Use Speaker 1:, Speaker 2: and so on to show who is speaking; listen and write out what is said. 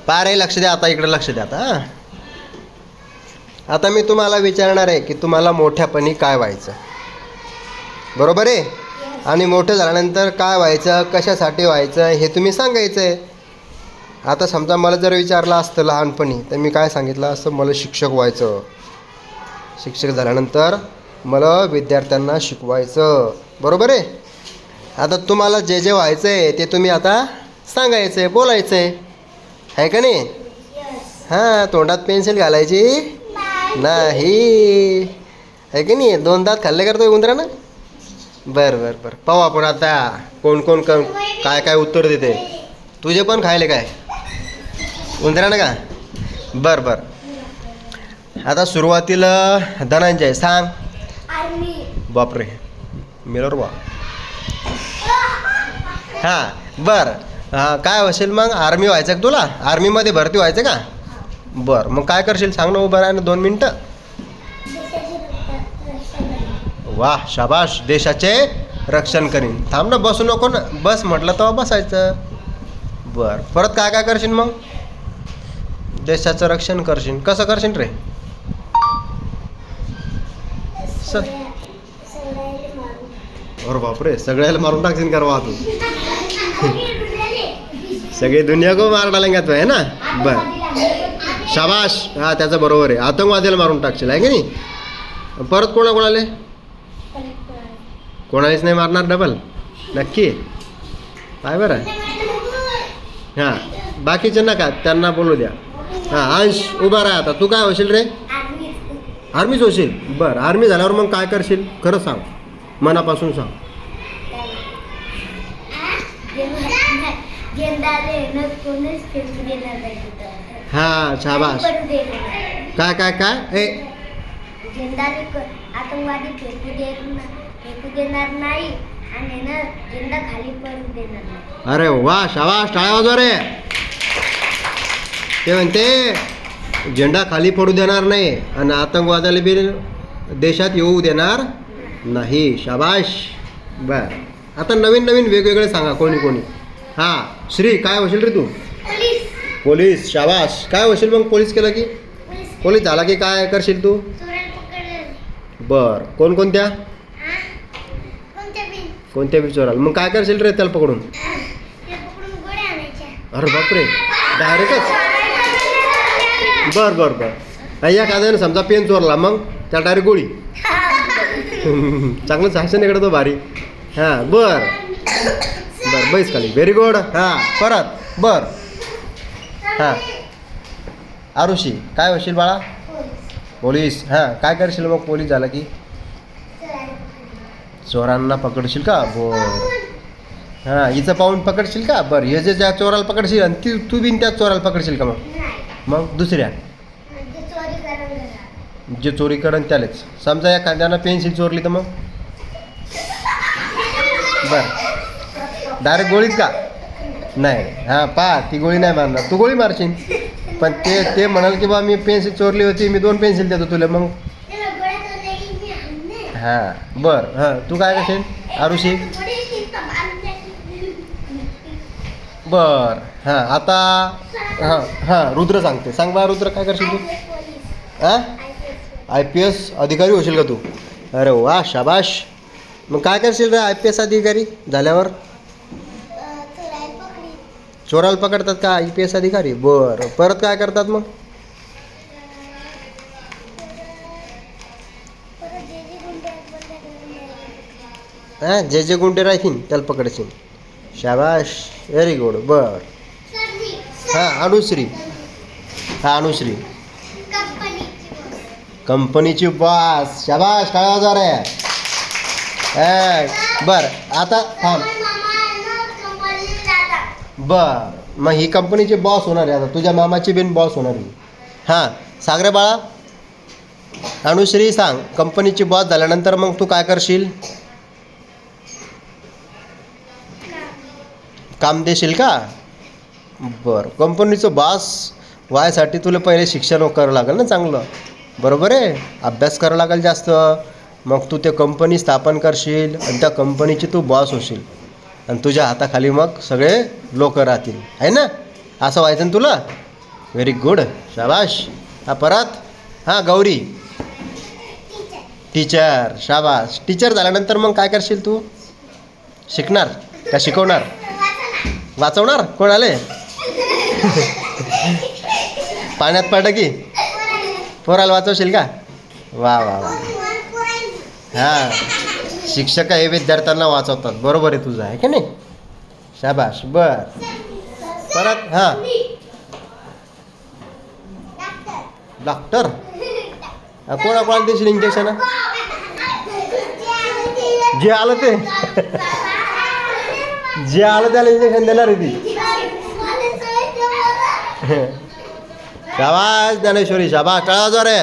Speaker 1: पारे लक्ष द्या, आता इकडे लक्ष द्या आता. हां, आता मी तुम्हाला विचारणार आहे की तुम्हाला मोठ्यापणी काय व्हायचं, बरोबर आहे. आणि मोठं झाल्यानंतर काय व्हायचं, कशासाठी व्हायचं हे तुम्ही सांगायचं आहे. आता समजा मला जर विचारलं असतं लहानपणी तर मी काय सांगितलं असतं, मला शिक्षक व्हायचं. शिक्षक झाल्यानंतर मला विद्यार्थ्यांना शिकवायचं, बरोबर आहे. आता तुम्हाला जे जे व्हायचं आहे ते तुम्ही आता सांगायचं आहे, बोलायचं आहे का नाही. हां, तोंडात पेन्सिल घालायची नाही, आहे की नाही. 2 दात खाल्ले करतोय उंदरानं. बरं बरं बरं, पाहू आपण आता कोण कोण काय काय उत्तर देते. तुझे पण खायले काय उंदरानं का. बरं बरं, आता सुरुवातीला धनंजय सांग. बापरे, मिळर बा. हां बरं, हां काय होशील मग, आर्मी व्हायचं का तुला, आर्मीमध्ये भरती व्हायचं का. बरं, मग काय करशील सांग ना, उभं राहा 2 मिनटं. वाह शाबाश, देशाचे रक्षण करीन. थांब ना, बसू नको ना, बस म्हटलं तेव्हा बसायचं. बरं, परत काय काय करशील मग. देशाचं रक्षण करशील, कसं करशील रे. अरे बापरे, सगळ्याला मारून टाकशील करवा तू. सगळी दुनिया को मार डालेंगे तो, आहे ना. बरं शाबाश, हां त्याचं बरोबर आहे. आतंकवादीला मारून टाकशील, आहे की नाही. परत कोणाकोणाले, कोणालाच नाही मारणार डबल, नक्की. काय बरं. हां, बाकीचे नका, त्यांना बोलू द्या. हां अंश उभा राहा आता. तू काय होशील रे. आर्मीच होशील. बरं, आर्मी झाल्यावर मग काय करशील, खरं सांग, मनापासून सांग. हां शाबाश. काय काय काय ए,
Speaker 2: आतंकवादी फेकू देणार नाही आणि ना झेंडा खाली पडू देणार नाही.
Speaker 1: अरे वा शाबाश, टाळ्या वाजवा रे. ते म्हणते झेंडा खाली पडू देणार नाही आणि आतंकवादाला बी देशात येऊ देणार नाही. शाबाश. बर, आता नवीन नवीन वेगवेगळे सांगा कोणी कोणी. हां श्री, काय होशील रे तू. पोलीस. शाबाश. काय होशील मग पोलीस केलं की, पोलीस झाला की काय करशील तू. बर, कोणकोणत्या कोणत्या बी चोराला. मग काय करशील रे त्याला पकडून. अरे बापरे, डायरेक्टच. बर बर बर, या एखाद्याने समजा पेन चोरला मग त्याला डायरेक्ट गोळी. चांगलं सांगशील इकडं तो भारी. हां बर बर, बैस खाली. Very good. हां परत. बर हां आरुषी, काय होशील बाळा. पोलीस. हां काय करशील मग पोलीस झाला की. चोरांना पकडशील का. बर, हां हिचं पाहून पकडशील का. बरं, हे जे ज्या चोराला पकडशील आणि तू बिन त्याच चोराला पकडशील का. मग दुसऱ्या जे चोरी करण त्यालाच. समजा एखाद्यानं पेन्सिल चोरली तर मग. बरं, डायरेक्ट गोळीच का. नाही, हां पा ती गोळी नाही मारणार, तू गोळी मारशील. पण ते म्हणाल की बा मी पेन्सिल चोरली होती, मी 2 पेन्सिल देतो तुला. मग हां बरं. हां तू काय करशील आरुषी. बर, हां आता हां हां रुद्र सांगते. सांग बा रुद्र, काय करशील तू. हां IPS अधिकारी होशील का तू. अरे वा शाबाश. मग काय करशील रे IPS अधिकारी झाल्यावर. चोराला पकडतात का IPS अधिकारी. बरं, परत काय करतात मग. हां जे जे गुंडे राहतील त्याला पकडशील. शाबाश, व्हेरी गुड. बर, हां अनुश्री. हां अनुश्री, कंपनीची बॉस. शाबाश, काय आजार आहे. बरं आता थांब. बर, मग ही कंपनीची बॉस होणार आहे आता. तुझ्या मामाची बिन बॉस होणार आहे. हां सांग रे बाळा. अनुश्री सांग, कंपनीची बॉस झाल्यानंतर मग तू काय करशील. काम देशील का. बरं, कंपनीचं बॉस व्हायसाठी तुला पहिले शिक्षण करावं लागेल ना चांगलं. बरोबर आहे, अभ्यास करावा लागेल जास्त. मग तू ते कंपनी स्थापन करशील आणि त्या कंपनीची तू बॉस होशील आणि तुझ्या हाताखाली मग सगळे लोक राहतील, आहे ना. असं व्हायचं ना तुला. Very good. शाबाश. हा परत. हां गौरी. टीचर. शाबाश. टीचर झाल्यानंतर मग काय करशील तू? शिकणार का शिकवणार? वाचवणार कोणाले? पाण्यात पडलं की पोराला वाचवशील का? वा वा वा. हां शिक्षक हे विद्यार्थ्यांना वाचवतात. बरोबर आहे तुझं, आहे की नाही? शाबाश. बर परत. हां डॉक्टर. कोणाकोणाला देशील इंजेक्शन? जे आलं ते जे आलं त्याला इंजेक्शन देणार आहे ती. शाबाश ज्ञानेश्वरी. शाबाश. टाळा वाजवा रे.